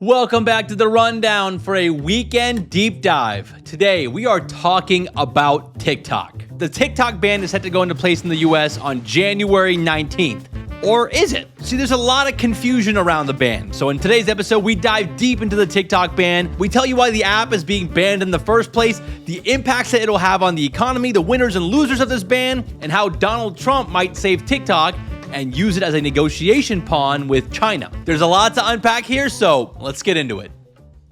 Welcome back to The Rundown for a weekend deep dive. Today, we are talking about TikTok. The TikTok ban is set to go into place in the US on January 19th. Or is it? See, there's a lot of confusion around the ban. So in today's episode, we dive deep into the TikTok ban. We tell you why the app is being banned in the first place, the impacts that it'll have on the economy, the winners and losers of this ban, and how Donald Trump might save TikTok and use it as a negotiation pawn with China. There's a lot to unpack here, so let's get into it.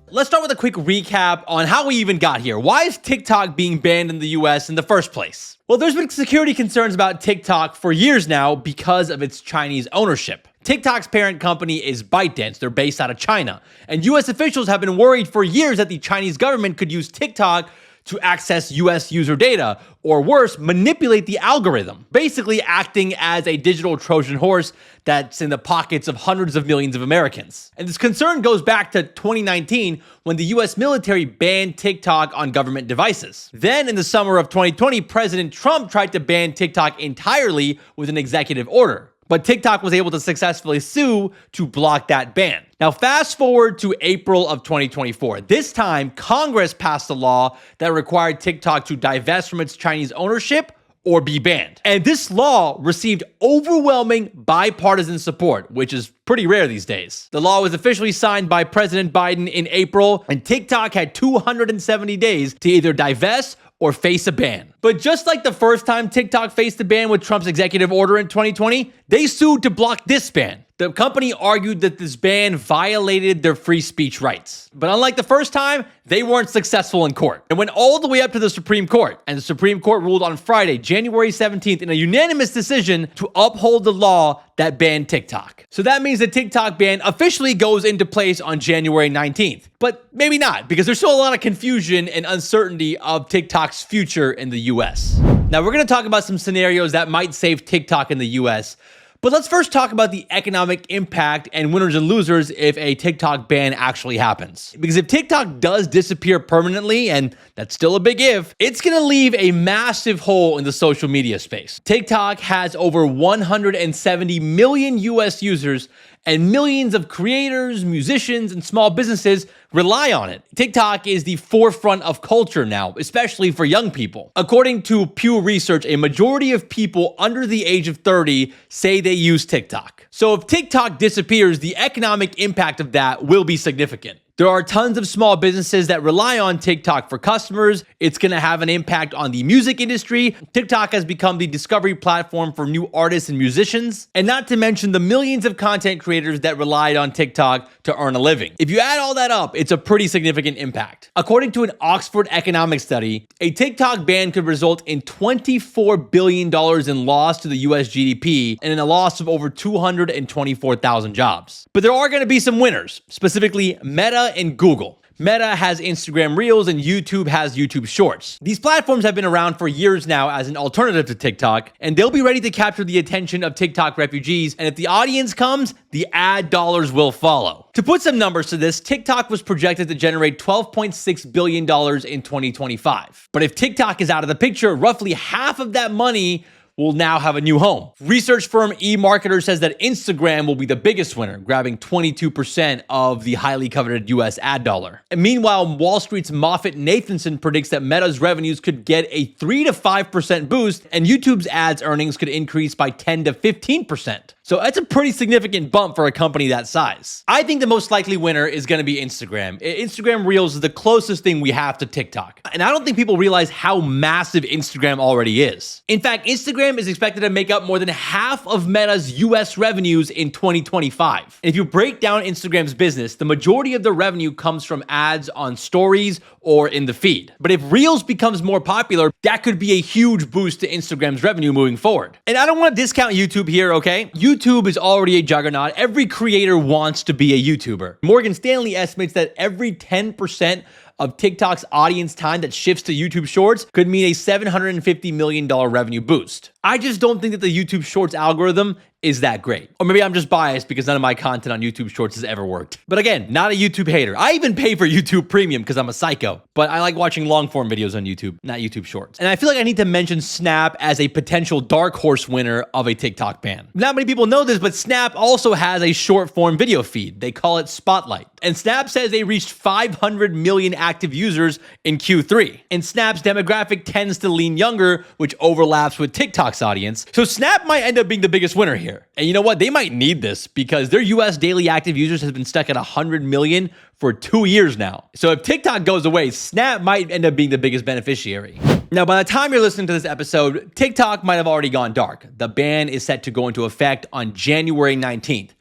Let's start with a quick recap on how we even got here. Why is TikTok being banned in the US in the first place? Well, there's been security concerns about TikTok for years now because of its Chinese ownership. TikTok's parent company is ByteDance. They're based out of China. And US officials have been worried for years that the Chinese government could use TikTok to access US user data, or worse, manipulate the algorithm, basically acting as a digital Trojan horse that's in the pockets of hundreds of millions of Americans. And this concern goes back to 2019 when the US military banned TikTok on government devices. Then in the summer of 2020, President Trump tried to ban TikTok entirely with an executive order. But TikTok was able to successfully sue to block that ban. Now, fast forward to April of 2024. This time, Congress passed a law that required TikTok to divest from its Chinese ownership or be banned. And this law received overwhelming bipartisan support, which is pretty rare these days. The law was officially signed by President Biden in April, and TikTok had 270 days to either divest or face a ban. But just like the first time TikTok faced a ban with Trump's executive order in 2020, they sued to block this ban. The company argued that this ban violated their free speech rights. But unlike the first time, they weren't successful in court. It went all the way up to the Supreme Court, and the Supreme Court ruled on Friday, January 17th, in a unanimous decision to uphold the law that banned TikTok. So that means the TikTok ban officially goes into place on January 19th. But maybe not, because there's still a lot of confusion and uncertainty of TikTok's future in the US. Now, we're going to talk about some scenarios that might save TikTok in the US. But let's first talk about the economic impact and winners and losers if a TikTok ban actually happens. Because if TikTok does disappear permanently, and that's still a big if, it's going to leave a massive hole in the social media space. TikTok has over 170 million US users, and millions of creators, musicians, and small businesses rely on it. TikTok is the forefront of culture now, especially for young people. According to Pew Research, a majority of people under the age of 30 say they use TikTok. So if TikTok disappears, the economic impact of that will be significant. There are tons of small businesses that rely on TikTok for customers. It's going to have an impact on the music industry. TikTok has become the discovery platform for new artists and musicians, and not to mention the millions of content creators that relied on TikTok to earn a living. If you add all that up, it's a pretty significant impact. According to an Oxford economics study, a TikTok ban could result in $24 billion in loss to the US GDP and in a loss of over 224,000 jobs. But there are going to be some winners, specifically Meta and Google. Meta has Instagram Reels and YouTube has YouTube Shorts. These platforms have been around for years now as an alternative to TikTok, and they'll be ready to capture the attention of TikTok refugees, and if the audience comes, the ad dollars will follow. To put some numbers to this, TikTok was projected to generate $12.6 billion in 2025. But if TikTok is out of the picture, roughly half of that money will now have a new home. Research firm eMarketer says that Instagram will be the biggest winner, grabbing 22% of the highly coveted US ad dollar. And meanwhile, Wall Street's MoffettNathanson predicts that Meta's revenues could get a 3 to 5% boost, and YouTube's ads earnings could increase by 10 to 15%. So that's a pretty significant bump for a company that size. I think the most likely winner is going to be Instagram. Instagram Reels is the closest thing we have to TikTok. And I don't think people realize how massive Instagram already is. In fact, Instagram is expected to make up more than half of Meta's US revenues in 2025. And if you break down Instagram's business, the majority of the revenue comes from ads on stories or in the feed. But if Reels becomes more popular, that could be a huge boost to Instagram's revenue moving forward. And I don't want to discount YouTube here, okay? YouTube is already a juggernaut. Every creator wants to be a YouTuber. Morgan Stanley estimates that every 10% of TikTok's audience time that shifts to YouTube Shorts could mean a $750 million revenue boost. I just don't think that the YouTube Shorts algorithm is that great. Or maybe I'm just biased because none of my content on YouTube Shorts has ever worked. But again, not a YouTube hater. I even pay for YouTube Premium because I'm a psycho. But I like watching long form videos on YouTube, not YouTube Shorts. And I feel like I need to mention Snap as a potential dark horse winner of a TikTok ban. Not many people know this, but Snap also has a short form video feed. They call it Spotlight. And Snap says they reached 500 million active users in Q3. And Snap's demographic tends to lean younger, which overlaps with TikTok's audience. So Snap might end up being the biggest winner here. And you know what? They might need this because their US daily active users has been stuck at 100 million for 2 years now. So if TikTok goes away, Snap might end up being the biggest beneficiary. Now, by the time you're listening to this episode, TikTok might have already gone dark. The ban is set to go into effect on January 19th.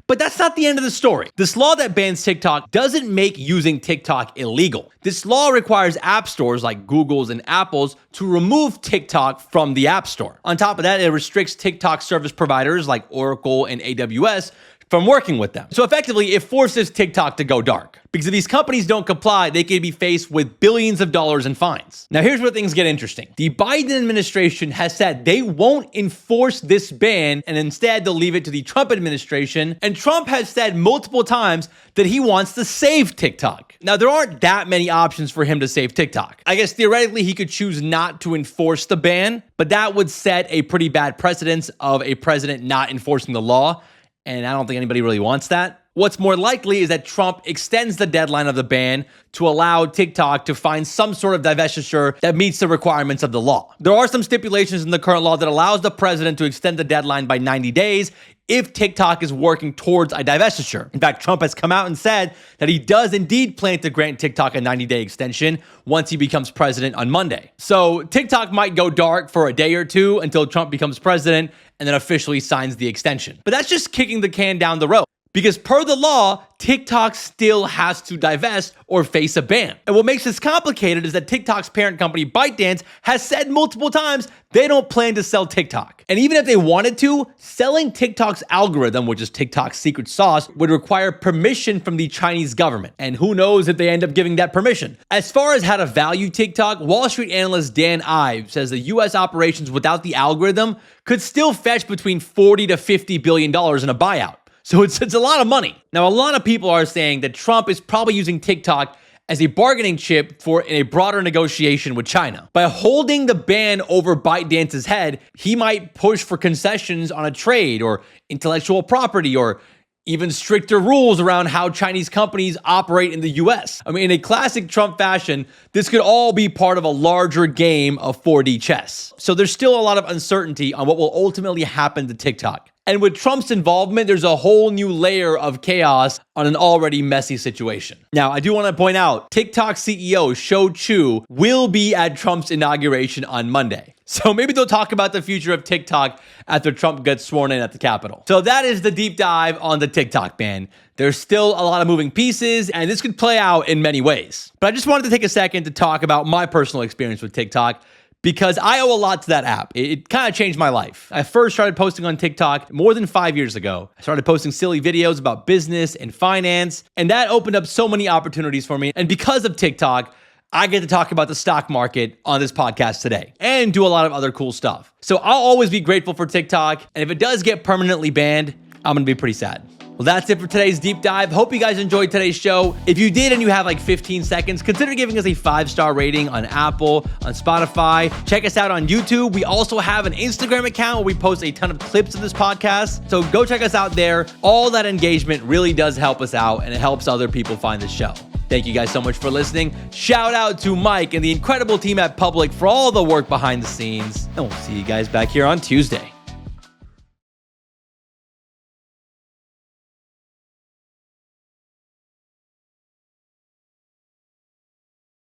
But that's not the end of the story. This law that bans TikTok doesn't make using TikTok illegal. This law requires app stores like Google's and Apple's to remove TikTok from the App Store. On top of that, it restricts TikTok service providers like Oracle and AWS from working with them. So effectively, it forces TikTok to go dark. Because if these companies don't comply, they could be faced with billions of dollars in fines. Now, here's where things get interesting. The Biden administration has said they won't enforce this ban, and instead they'll leave it to the Trump administration. And Trump has said multiple times that he wants to save TikTok. Now, there aren't that many options for him to save TikTok. I guess theoretically, he could choose not to enforce the ban, but that would set a pretty bad precedence of a president not enforcing the law. And I don't think anybody really wants that. What's more likely is that Trump extends the deadline of the ban to allow TikTok to find some sort of divestiture that meets the requirements of the law. There are some stipulations in the current law that allows the president to extend the deadline by 90 days if TikTok is working towards a divestiture. In fact, Trump has come out and said that he does indeed plan to grant TikTok a 90-day extension once he becomes president on Monday. So TikTok might go dark for a day or two until Trump becomes president and then officially signs the extension. But that's just kicking the can down the road. Because per the law, TikTok still has to divest or face a ban. And what makes this complicated is that TikTok's parent company, ByteDance, has said multiple times they don't plan to sell TikTok. And even if they wanted to, selling TikTok's algorithm, which is TikTok's secret sauce, would require permission from the Chinese government. And who knows if they end up giving that permission. As far as how to value TikTok, Wall Street analyst Dan Ives says the US operations without the algorithm could still fetch between $40 to $50 billion in a buyout. So it's a lot of money. Now, a lot of people are saying that Trump is probably using TikTok as a bargaining chip for a broader negotiation with China. By holding the ban over ByteDance's head, he might push for concessions on a trade or intellectual property or even stricter rules around how Chinese companies operate in the US. I mean, in a classic Trump fashion, this could all be part of a larger game of 4D chess. So there's still a lot of uncertainty on what will ultimately happen to TikTok. And with Trump's involvement, there's a whole new layer of chaos on an already messy situation. Now, I do want to point out, TikTok CEO Shou Chew will be at Trump's inauguration on Monday. So maybe they'll talk about the future of TikTok after Trump gets sworn in at the Capitol. So that is the deep dive on the TikTok ban. There's still a lot of moving pieces, and this could play out in many ways. But I just wanted to take a second to talk about my personal experience with TikTok, because I owe a lot to that app. It kind of changed my life. I first started posting on TikTok more than 5 years ago. I started posting silly videos about business and finance, and that opened up so many opportunities for me. And because of TikTok, I get to talk about the stock market on this podcast today and do a lot of other cool stuff. So I'll always be grateful for TikTok, and if it does get permanently banned, I'm gonna be pretty sad. Well, that's it for today's deep dive. Hope you guys enjoyed today's show. If you did and you have like 15 seconds, consider giving us a 5-star rating on Apple, on Spotify. Check us out on YouTube. We also have an Instagram account where we post a ton of clips of this podcast. So go check us out there. All that engagement really does help us out, and it helps other people find the show. Thank you guys so much for listening. Shout out to Mike and the incredible team at Public for all the work behind the scenes. And we'll see you guys back here on Tuesday.